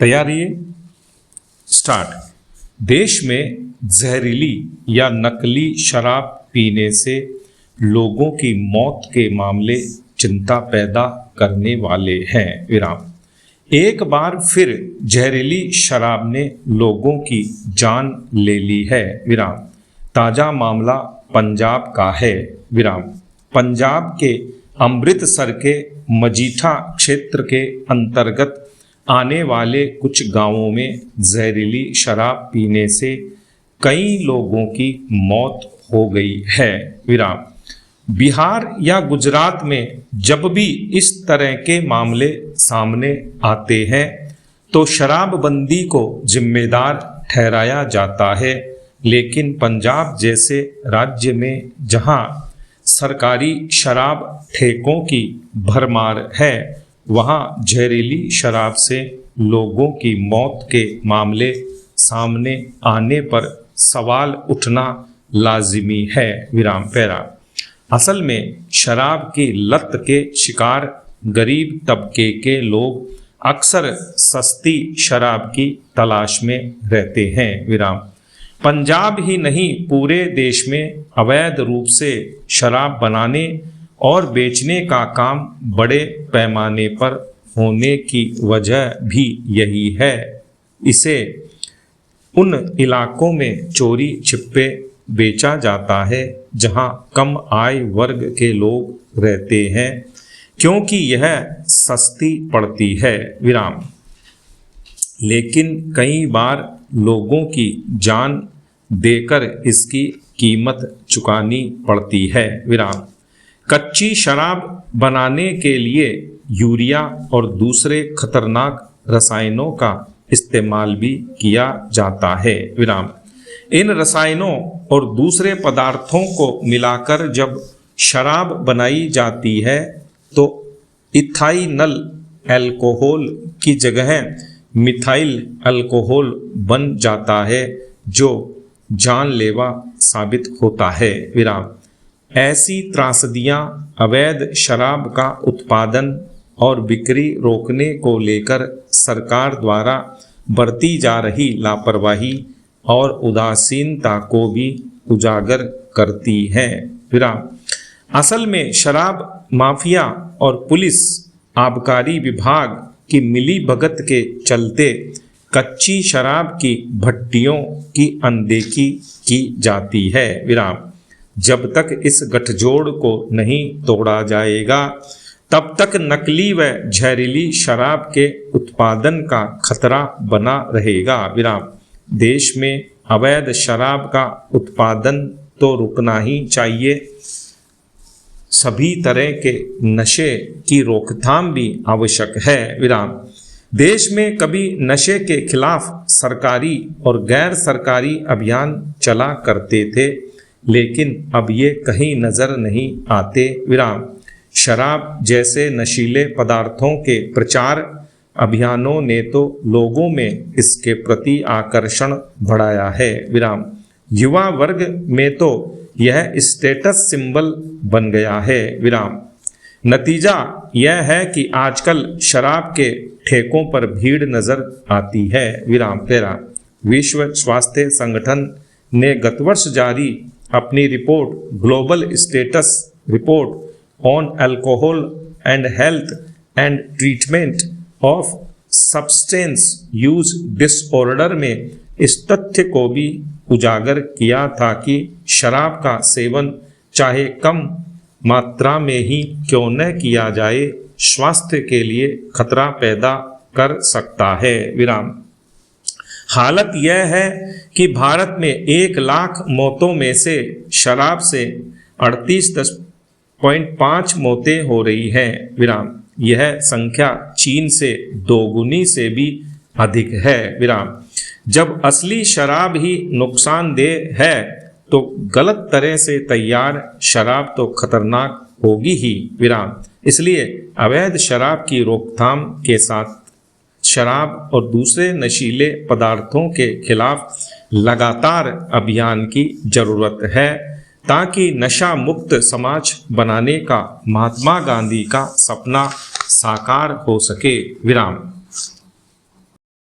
तैयारी है, स्टार्ट। देश में जहरीली या नकली शराब पीने से लोगों की मौत के मामले चिंता पैदा करने वाले हैं। विराम। एक बार फिर जहरीली शराब ने लोगों की जान ले ली है। विराम। ताजा मामला पंजाब का है। विराम। पंजाब के अमृतसर के मजीठा क्षेत्र के अंतर्गत आने वाले कुछ गांवों में जहरीली शराब पीने से कई लोगों की मौत हो गई है। विराम। बिहार या गुजरात में जब भी इस तरह के मामले सामने आते हैं तो शराबबंदी को जिम्मेदार ठहराया जाता है, लेकिन पंजाब जैसे राज्य में जहां सरकारी शराब ठेकों की भरमार है, वहां जहरीली शराब से लोगों की मौत के मामले सामने आने पर सवाल उठना लाजिमी है। विराम। पैरा। असल में शराब की लत के शिकार गरीब तबके के लोग अक्सर सस्ती शराब की तलाश में रहते हैं। विराम। पंजाब ही नहीं, पूरे देश में अवैध रूप से शराब बनाने और बेचने का काम बड़े पैमाने पर होने की वजह भी यही है। इसे उन इलाकों में चोरी छिपे बेचा जाता है जहां कम आय वर्ग के लोग रहते हैं, क्योंकि यह सस्ती पड़ती है। विराम। लेकिन कई बार लोगों की जान देकर इसकी कीमत चुकानी पड़ती है। विराम। कच्ची शराब बनाने के लिए यूरिया और दूसरे खतरनाक रसायनों का इस्तेमाल भी किया जाता है। विराम। इन रसायनों और दूसरे पदार्थों को मिलाकर जब शराब बनाई जाती है तो इथाइनल अल्कोहल की जगह मिथाइल अल्कोहल बन जाता है, जो जानलेवा साबित होता है। विराम। ऐसी त्रासदियां अवैध शराब का उत्पादन और बिक्री रोकने को लेकर सरकार द्वारा बरती जा रही लापरवाही और उदासीनता को भी उजागर करती हैं। विराम। असल में शराब माफिया और पुलिस आबकारी विभाग की मिलीभगत के चलते कच्ची शराब की भट्टियों की अनदेखी की जाती है। विराम। जब तक इस गठजोड़ को नहीं तोड़ा जाएगा तब तक नकली व जहरीली शराब के उत्पादन का खतरा बना रहेगा। विराम। देश में अवैध शराब का उत्पादन तो रुकना ही चाहिए, सभी तरह के नशे की रोकथाम भी आवश्यक है। विराम। देश में कभी नशे के खिलाफ सरकारी और गैर सरकारी अभियान चला करते थे, लेकिन अब ये कहीं नजर नहीं आते। विराम। शराब जैसे नशीले पदार्थों के प्रचार अभियानों ने तो लोगों में इसके प्रति आकर्षण बढ़ाया है। विराम। युवा वर्ग में तो यह स्टेटस सिंबल बन गया है। विराम। नतीजा यह है कि आजकल शराब के ठेकों पर भीड़ नजर आती है। विराम। तेरा। विश्व स्वास्थ्य संगठन ने गत वर्ष जारी अपनी report global status report on alcohol and health and treatment of substance use disorder में इस तथ्य को भी उजागर किया था कि शराब का सेवन चाहे कम मात्रा में ही क्यों न किया जाए, स्वास्थ्य के लिए खतरा पैदा कर सकता है। विराम। हालत यह है कि भारत में 1 लाख मौतों में से शराब से 38.5 मौतें हो रही हैं। विराम। यह संख्या चीन से 2 गुनी से भी अधिक है। विराम। जब असली शराब ही नुकसानदेह है तो गलत तरह से तैयार शराब तो खतरनाक होगी ही। विराम। इसलिए अवैध शराब की रोकथाम के साथ शराब और दूसरे नशीले पदार्थों के खिलाफ लगातार अभियान की जरूरत है, ताकि नशा मुक्त समाज बनाने का महात्मा गांधी का सपना साकार हो सके। विराम।